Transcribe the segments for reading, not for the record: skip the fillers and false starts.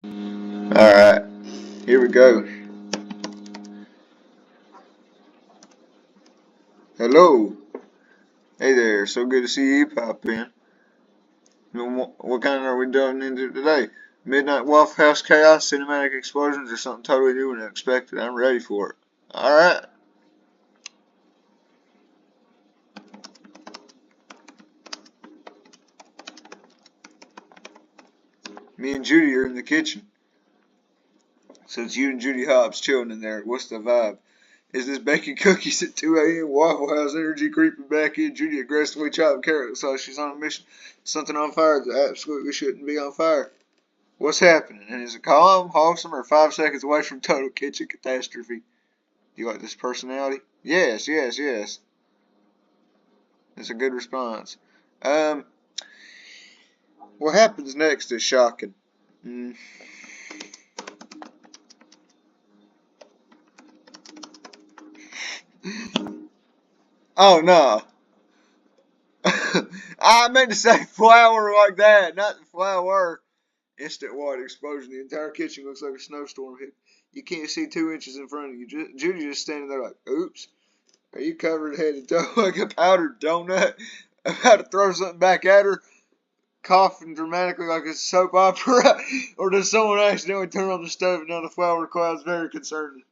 Alright, here we go. Hello. Hey there, so good to see you pop in. What kind are we doing into today? Midnight Waffle House chaos, cinematic explosions, or something totally new and unexpected? I'm ready for it. Alright. Me and Judy are in the kitchen. So it's you and Judy Hobbs chilling in there. What's the vibe? Is this baking cookies at 2 a.m. Waffle House energy creeping back in? Judy aggressively chopping carrots so she's on a mission. Something on fire that absolutely shouldn't be on fire. What's happening? And is it calm, wholesome, or 5 seconds away from total kitchen catastrophe? Do you like this personality? Yes, yes, yes. That's a good response. Um, what happens next is shocking. Mm. Oh no. I meant to say flour like that, not the flour. Instant water explosion. The entire kitchen looks like a snowstorm hit. You can't see 2 inches in front of you. Judy just standing there like, oops. Are you covered head to toe like a powdered donut? About to throw something back at her, coughing dramatically like a soap opera? Or does someone accidentally turn on the stove and now the flour cloud's very concerning?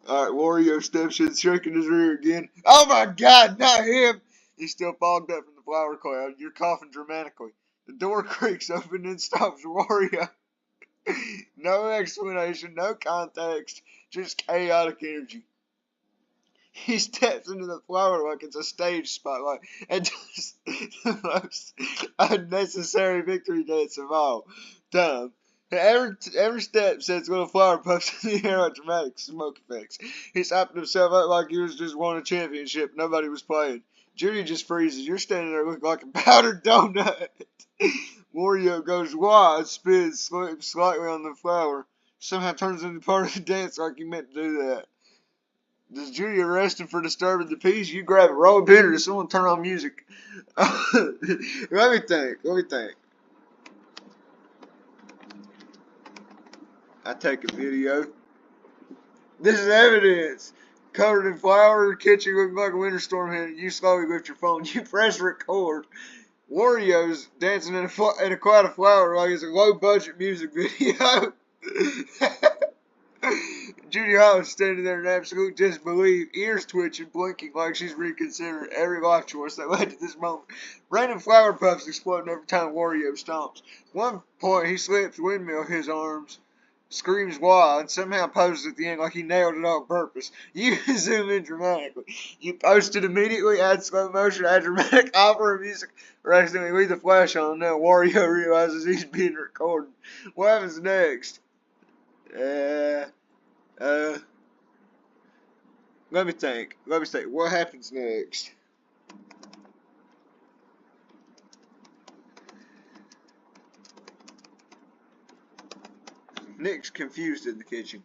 Alright, Wario steps in, shaking his rear again. Oh my god, not him! He's still fogged up from the flour cloud. You're coughing dramatically. The door creaks open and stops Wario. No explanation, no context, just chaotic energy. He steps into the flower like it's a stage spotlight and does the most unnecessary victory dance of all time. Every step sets little flower puffs in the air like dramatic smoke effects. He's hyping himself up like he was just won a championship. Nobody was playing. Judy just freezes. You're standing there looking like a powdered donut. Wario goes wide, spins, slips slightly on the flower. Somehow turns into part of the dance like he meant to do that. Does Judy arrest him for disturbing the peace? You grab it, roll a pin, or does someone turn on music? Let me think. Let me think. I take a video. This is evidence. Covered in flour, kitchen looking like a winter storm hit. You slowly lift your phone. You press record. Wario's dancing in a cloud of flour like it's a low budget music video. Judy Hollis standing there in absolute disbelief, ears twitching, blinking like she's reconsidering every life choice that led to this moment. Random flower puffs exploding every time Wario stomps. One point he slips windmill his arms, screams wild, and somehow poses at the end like he nailed it on purpose. You zoom in dramatically. You post it immediately, add slow motion, add dramatic opera music, or accidentally leave the flash on. Now Wario realizes he's being recorded. What happens next? Uh, let me think. Let me think. What happens next? Nick's confused in the kitchen.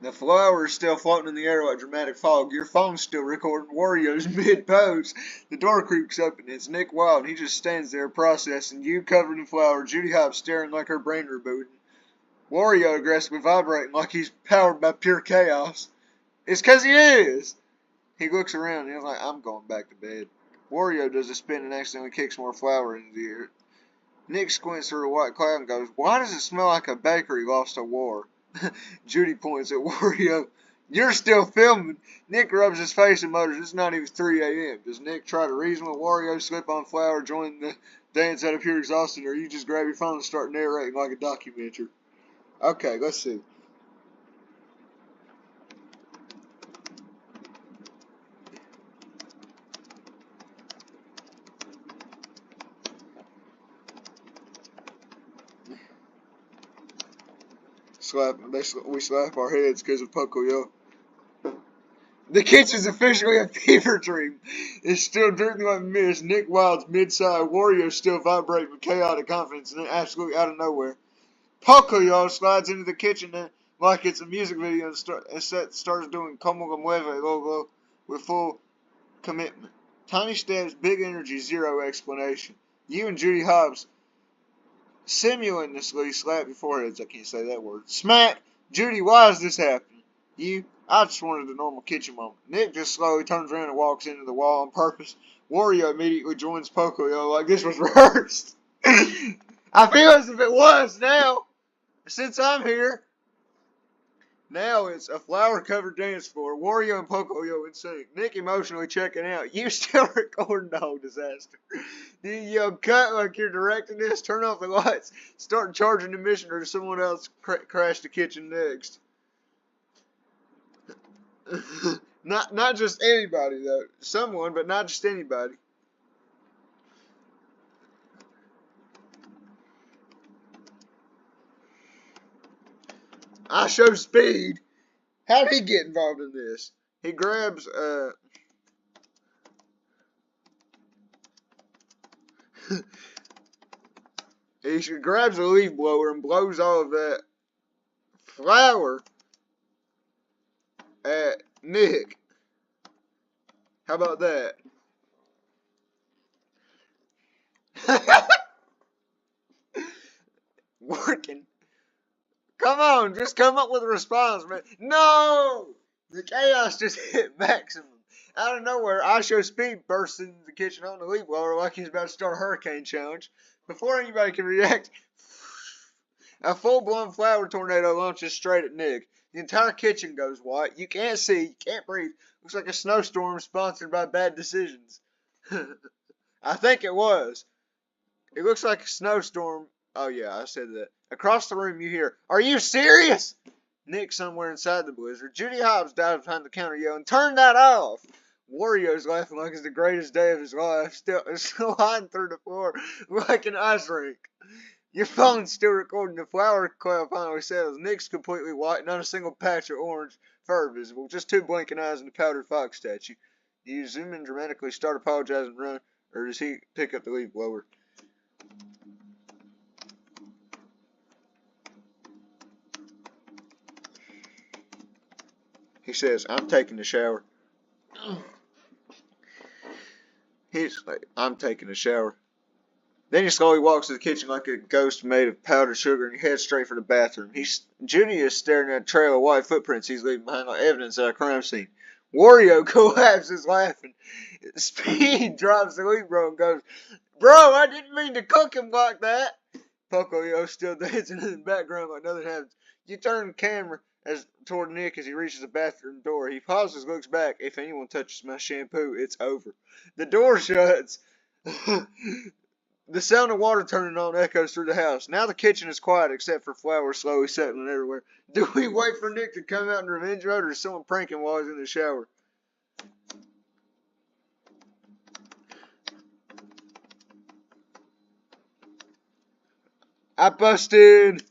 The flour is still floating in the air like dramatic fog. Your phone's still recording Wario's mid-pose. The door creaks open. It's Nick Wild. He just stands there processing. You covered in flour. Judy Hop staring like her brain rebooted. Wario aggressively vibrating like he's powered by pure chaos. It's 'cause he is. He looks around and he's like, I'm going back to bed. Wario does a spin and accidentally kicks more flour into the air. Nick squints through a white cloud and goes, why does it smell like a bakery lost a war? Judy points at Wario. You're still filming. Nick rubs his face and mutters, it's not even 3 a.m. Does Nick try to reason with Wario, slip on flour, join the dance out of pure exhaustion, or you just grab your phone and start narrating like a documentary? Okay, let's see. We slap our heads because of Pocoyo. The kitchen's officially a fever dream. It's still dripping like mist. Nick Wild's mid-side Wario still vibrating with chaotic confidence and then absolutely out of nowhere. Pocoyo slides into the kitchen like it's a music video and starts doing como la mueve logo with full commitment. Tiny steps, big energy, zero explanation. You and Judy Hobbs simultaneously slap your foreheads. I can't say that word. Smack! Judy, why is this happening? You? I just wanted a normal kitchen moment. Nick just slowly turns around and walks into the wall on purpose. Wario immediately joins Pocoyo like this was rehearsed. I feel as if it was now. Since I'm here. Now it's a flower-covered dance floor. Wario and Pocoyo in sync. Nick emotionally checking out. You still recording the whole disaster. Do you yell cut like you're directing this? Turn off the lights. Start charging the mission, or does someone else crash the kitchen next? Not just anybody though. Someone, but not just anybody. I show speed. How did he get involved in this? He grabs he grabs a leaf blower and blows all of that flour at Nick. How about that? Working. Come on, just come up with a response, man. No! The chaos just hit maximum. Out of nowhere, I show speed bursts into the kitchen on the leaf blower like he's about to start a hurricane challenge. Before anybody can react, a full-blown flour tornado launches straight at Nick. The entire kitchen goes white. You can't see, you can't breathe. Looks like a snowstorm sponsored by bad decisions. I think it was. It looks like a snowstorm. Oh yeah, I said that. Across the room you hear, "Are you serious?" Nick somewhere inside the blizzard. Judy Hobbs dives behind the counter yelling, "Turn that off!" Wario's laughing like it's the greatest day of his life, still sliding through the floor like an ice rink. Your phone's still recording. The flour cloud finally settles. Nick's completely white, not a single patch of orange fur visible, just two blinking eyes and a powdered fox statue. Do you zoom in dramatically, start apologizing, and run, or does he pick up the leaf blower? He says, "I'm taking a shower." He's like, "I'm taking a shower." Then he slowly walks to the kitchen like a ghost made of powdered sugar and he heads straight for the bathroom. Judy is staring at a trail of white footprints he's leaving behind like evidence at a crime scene. Wario collapses laughing. Speed drops the leaf blower and goes, "Bro, I didn't mean to cook him like that." Pocoyo still dancing in the background like nothing happens. You turn the camera toward Nick as he reaches the bathroom door. He pauses, looks back. If anyone touches my shampoo, it's over. The door shuts. The sound of water turning on echoes through the house. Now the kitchen is quiet except for flour slowly settling everywhere. Do we wait for Nick to come out in revenge mode, or is someone pranking while he's in the shower? I busted!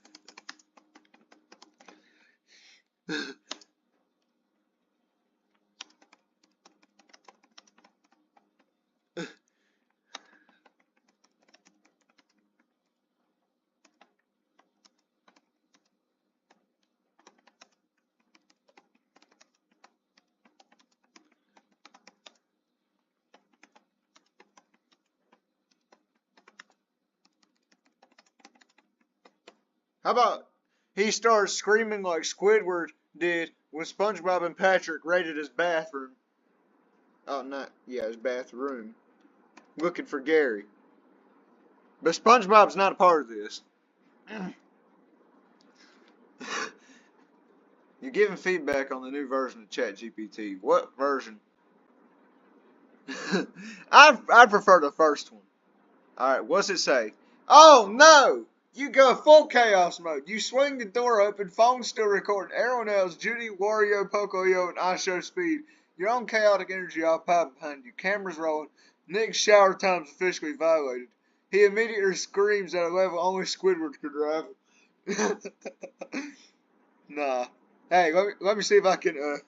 How about he starts screaming like Squidward did when SpongeBob and Patrick raided his bathroom. Oh, his bathroom. Looking for Gary. But SpongeBob's not a part of this. You're giving feedback on the new version of ChatGPT. What version? I prefer the first one. Alright, what's it say? Oh no! You go full chaos mode. You swing the door open, phone still recording. Arrow nails, Judy, Wario, Pocoyo, and I show speed. Your own chaotic energy all piled behind you. Cameras rolling. Nick's shower time's officially violated. He immediately screams at a level only Squidward could rival. Nah. Hey, let me see if I can,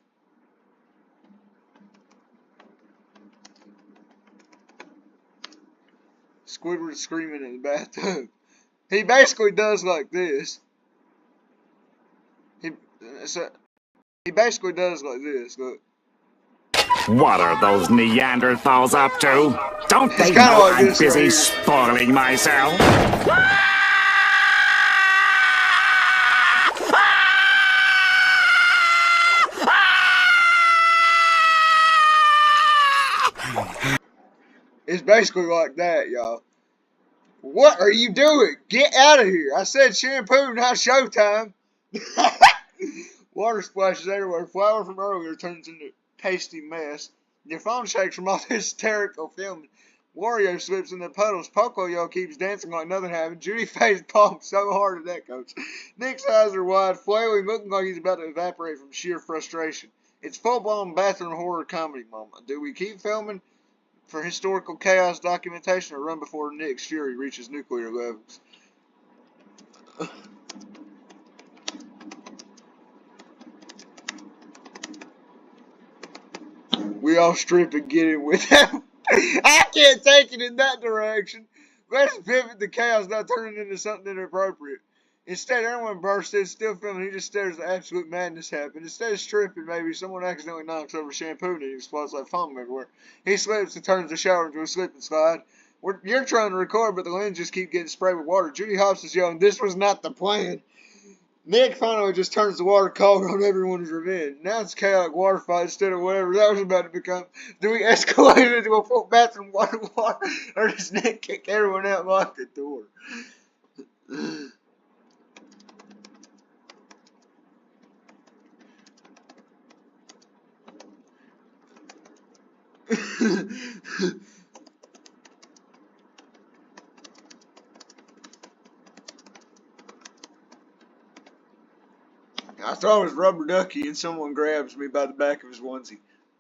Squidward screaming in the bathtub. He basically does like this. So he basically does like this. Look. What are those Neanderthals up to? Don't It's they kind of know like I'm this right busy here. spoiling myself? It's basically like that, y'all. What are you doing? Get out of here. I said shampoo, not showtime. Water splashes everywhere. Flour from earlier turns into a pasty mess. Your phone shakes from all this hysterical filming. Wario slips in the puddles. Pocoyo keeps dancing like nothing happened. Judy face palms so hard at that coach. Nick's eyes are wide, flailing, looking like he's about to evaporate from sheer frustration. It's full-blown bathroom horror comedy moment. Do we keep filming for historical chaos documentation or run before Nick's fury reaches nuclear levels? We all strip and get it with him. I can't take it in that direction. Let's pivot the chaos, not turn it into something inappropriate. Instead, everyone bursts in, still filming. He just stares at absolute madness happen. Instead of stripping, maybe someone accidentally knocks over shampoo and it explodes like foam everywhere. He slips and turns the shower into a slip and slide. You're trying to record, but the lens just keep getting sprayed with water. Judy Hopps is yelling, "This was not the plan." Nick finally just turns the water cold on everyone's revenge. Now it's chaotic water fight instead of whatever that was about to become. Do we escalate into a full bathroom water, or does Nick kick everyone out and lock the door? I thought it was rubber ducky and someone grabs me by the back of his onesie.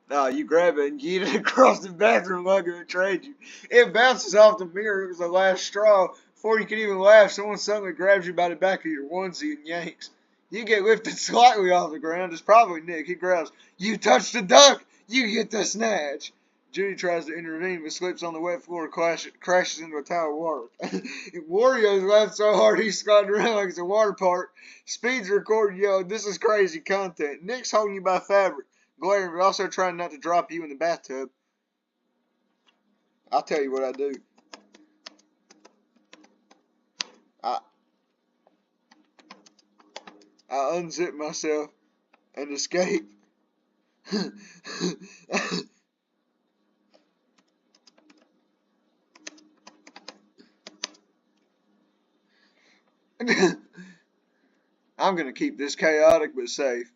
Nah, you grab it and yeet it across the bathroom like it betrayed you. It bounces off the mirror. It was the last straw. Before you can even laugh, someone suddenly grabs you by the back of your onesie and yanks. You get lifted slightly off the ground. It's probably Nick. He growls, "You touched the duck! You get the snatch!" Judy tries to intervene but slips on the wet floor and crashes into a tower of water. Wario's laughed so hard he's sliding around like it's a water park. Speed's recording, yelling, "This is crazy content." Nick's holding you by fabric, glaring, but also trying not to drop you in the bathtub. I'll tell you what I do. I, I unzip myself and escape. I'm gonna keep this chaotic but safe.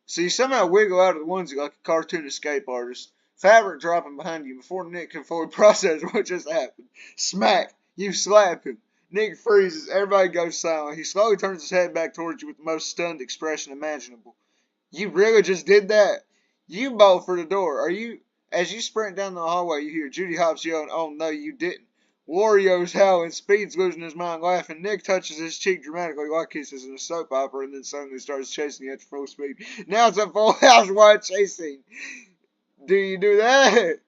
So you somehow wiggle out of the onesie like a cartoon escape artist. Fabric dropping behind you before Nick can fully process what just happened. Smack! You slap him. Nick freezes. Everybody goes silent. He slowly turns his head back towards you with the most stunned expression imaginable. You really just did that? You bolt for the door. As you sprint down the hallway, you hear Judy Hopps yelling, "Oh no, you didn't." Wario's howling, Speed's losing his mind laughing. Nick touches his cheek dramatically like he's in a soap opera and then suddenly starts chasing you at full speed. Now it's a full house wide chase scene. Do you do that?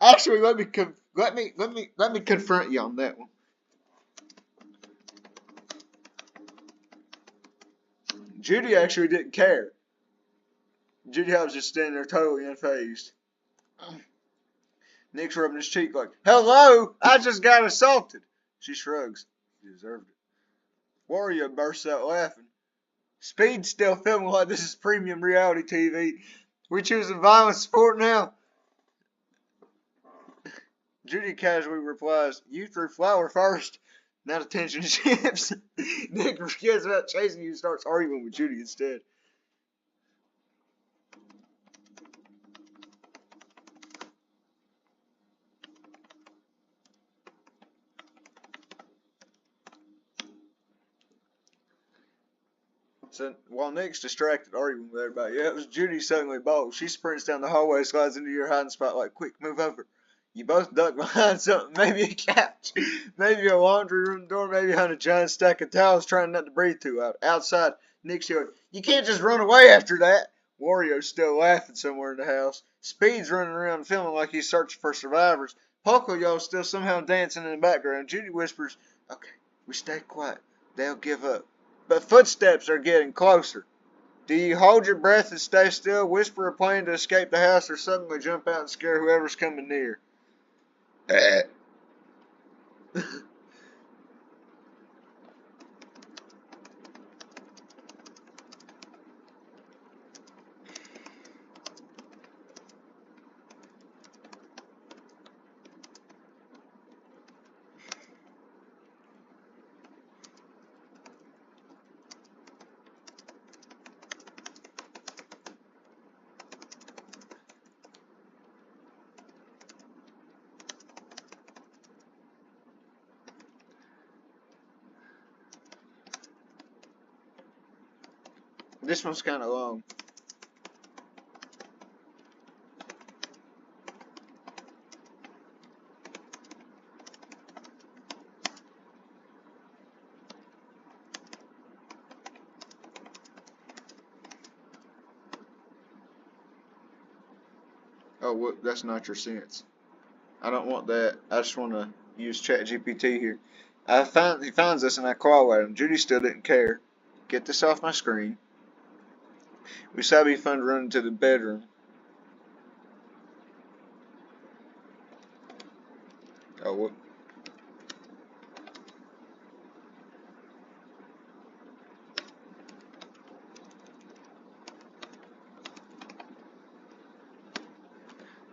Actually, let me confront you on that one. Judy actually didn't care. Judy Hopps just standing there totally unfazed. Nick's rubbing his cheek like, "Hello, I just got assaulted." She shrugs. You deserved it. Wario bursts out laughing. Speed's still filming like this is premium reality TV. We're choosing violent sport now. Judy casually replies, "You threw flour first." Now the tension shifts. Nick forgets about chasing you and starts arguing with Judy instead. So while Nick's distracted arguing with everybody else, Judy suddenly bolts. She sprints down the hallway, slides into your hiding spot like, "Quick, move over." You both duck behind something, maybe a couch, maybe a laundry room door, maybe behind a giant stack of towels, trying not to breathe too loud. Outside, Nick's yelling, "You can't just run away after that." Wario's still laughing somewhere in the house. Speed's running around filming like he's searching for survivors. Pocoyo's still somehow dancing in the background. Judy whispers, "Okay, We stay quiet. They'll give up. But footsteps are getting closer. Do you hold your breath and stay still, whisper a plan to escape the house, or suddenly jump out and scare whoever's coming near? This one's kind of long. Oh, whoop, that's not your sense. I don't want that. I just want to use ChatGPT here. He finds us and I call at him. Judy still didn't care. Get this off my screen. We said it'd be fun to run into the bedroom. Oh, whoop.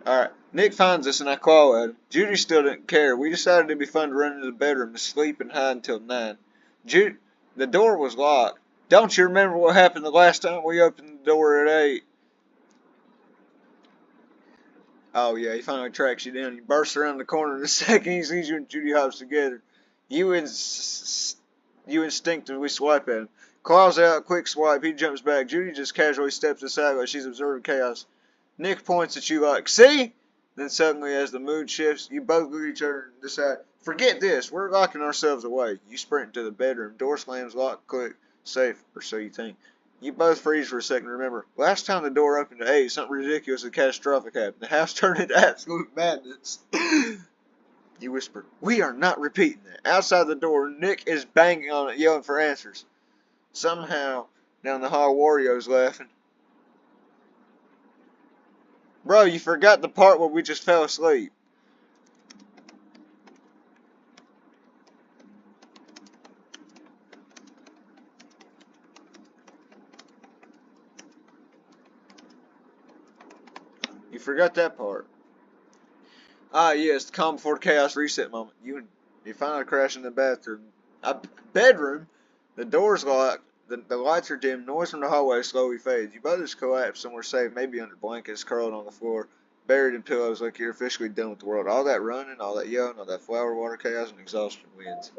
Alright, Nick finds us and I call at him. Judy still didn't care. We decided it'd be fun to run into the bedroom to sleep and hide until 9. The door was locked. Don't you remember what happened the last time we opened the door at 8? Oh yeah, he finally tracks you down. You burst around the corner. The second he sees you and Judy hops together, you instinctively swipe at him. Claws out, quick swipe. He jumps back. Judy just casually steps aside like she's observing chaos. Nick points at you like, see? Then suddenly, as the mood shifts, you both look at each other and decide, forget this. We're locking ourselves away. You sprint into the bedroom. Door slams, locked, click, safe, or so you think. You both freeze for a second. Remember, last time the door opened at 8, something ridiculous and catastrophic happened. The house turned into absolute madness. You whisper, we are not repeating that. Outside the door, Nick is banging on it, yelling for answers. Somehow, down the hall, Wario's laughing. Bro, you forgot the part where we just fell asleep. You forgot that part. Ah, yes, the calm before chaos reset moment. You finally crash in the bathroom. Bedroom? The door's locked. The lights are dim. Noise from the hallway slowly fades. You both just collapse somewhere safe, maybe under blankets, curled on the floor, buried in pillows like you're officially done with the world. All that running, all that yelling, all that flower water chaos, and exhaustion wins.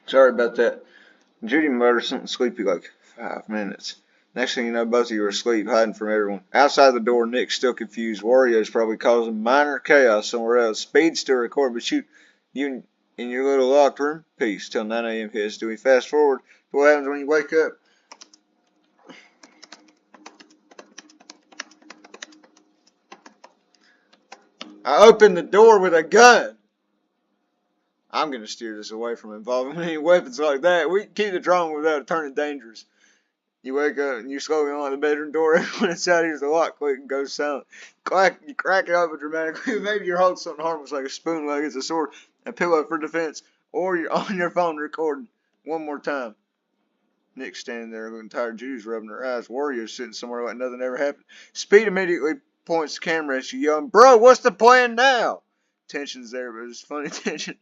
Sorry about that. Judy mutters something sleepy like 5 minutes. Next thing you know, both of you are asleep, hiding from everyone. Outside the door, Nick's still confused. Wario's probably causing minor chaos somewhere else. Speed's still recorded, but you in your little locked room, peace till 9 a.m. hits. Do we fast forward to what happens when you wake up? I opened the door with a gun. I'm going to steer this away from involving any weapons like that. We can keep the drama without it turning dangerous. You wake up and you slowly unlock the bedroom door. Everyone inside hears the lock click and goes silent. You crack it open dramatically. Maybe you're holding something harmless like a spoon, like it's a sword, a pillow for defense, or you're on your phone recording. One more time. Nick's standing there looking tired. Judy's rubbing her eyes. Warrior's sitting somewhere like nothing ever happened. Speed immediately points the camera at you, yelling, bro, what's the plan now? Tension's there, but it's funny tension.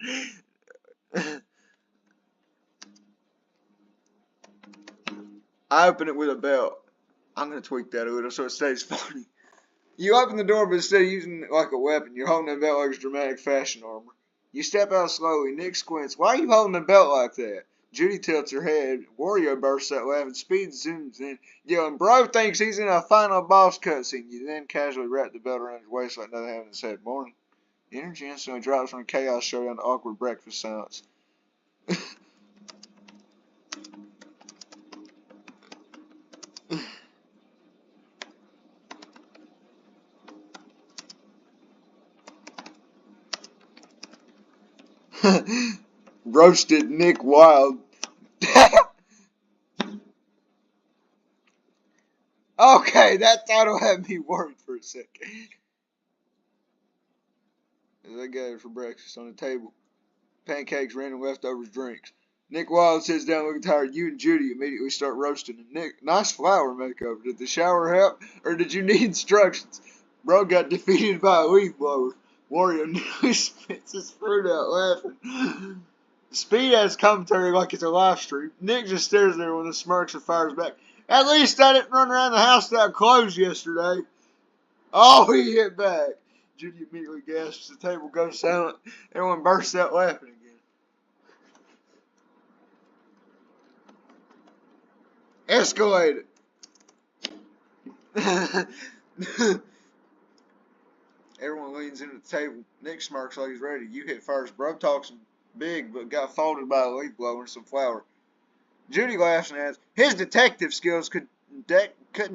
I open it with a belt. I'm gonna tweak that a little so it stays funny. You open the door, but instead of using it like a weapon, you're holding a belt like it's dramatic fashion armor. You step out slowly. Nick squints. Why are you holding a belt like that? Judy tilts her head. Wario bursts out laughing. Speed zooms in, yelling, Bro thinks he's in a final boss cutscene. You then casually wrap the belt around his waist like nothing happened and said, Morning. The energy instantly drops from a chaos showdown to awkward breakfast silence. Roasted Nick Wild. Okay, that title had me worried for a second. As I gathered for breakfast on the table, pancakes, random leftovers, drinks. Nick Wild sits down looking tired. You and Judy immediately start roasting. And Nick, nice flower makeover. Did the shower help, or did you need instructions? Bro got defeated by a leaf blower. Wario nearly spits his fruit out laughing. Speed has commentary like it's a live stream. Nick just stares there with a smirks and fires back. At least I didn't run around the house without clothes yesterday. Oh, he hit back. Judy immediately gasps. The table goes silent. Everyone bursts out laughing again. Escalated. Everyone leans into the table. Nick smirks like he's ready. You hit first. Bro talks big, but got folded by a leaf blower and some flour. Judy laughs and adds, his detective skills couldn't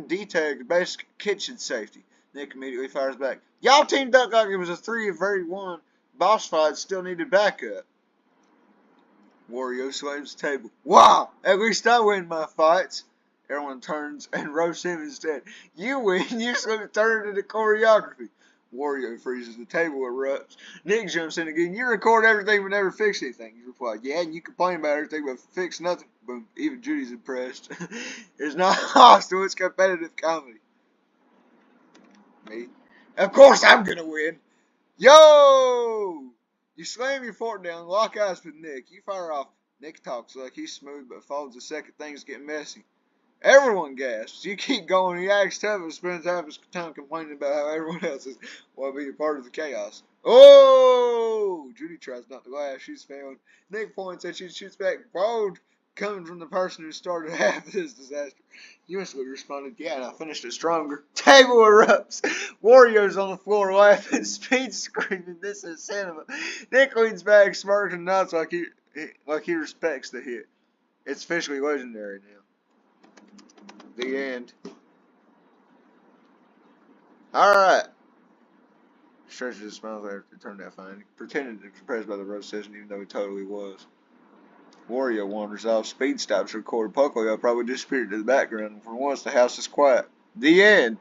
detect basic kitchen safety. Nick immediately fires back. Y'all teamed up like it was a 3-1. Boss fight still needed backup. Wario slams the table. Wow! At least I win my fights. Everyone turns and roasts him instead. You win. You're supposed to turn it into choreography. Wario freezes. The table erupts. Nick jumps in again. You record everything but never fix anything. You reply, yeah, and you complain about everything but fix nothing. Boom. Even Judy's impressed. It's not hostile. It's competitive comedy. Me? Of course I'm gonna win. Yo! You slam your fork down, lock eyes with Nick. You fire off. Nick talks like he's smooth, but folds the second things get messy. Everyone gasps. You keep going. He acts tough and spends half his time complaining about how everyone else is want to be a part of the chaos. Oh! Judy tries not to laugh. She's failing. Nick points at you and shoots back. Bold coming from the person who started half of this disaster. You instantly responded, yeah, and I finished it stronger. Table erupts. Wario's on the floor laughing. Speed screaming, this is cinema. Nick leans back, smirks and nods like he respects the hit. It's officially legendary now. The end. Alright. Stretches his smile after it turned out fine. He pretended to be impressed by the roast session even though he totally was. Wario wanders off. Speed stops to record. Puckley probably disappeared to the background. For once, the house is quiet. The end.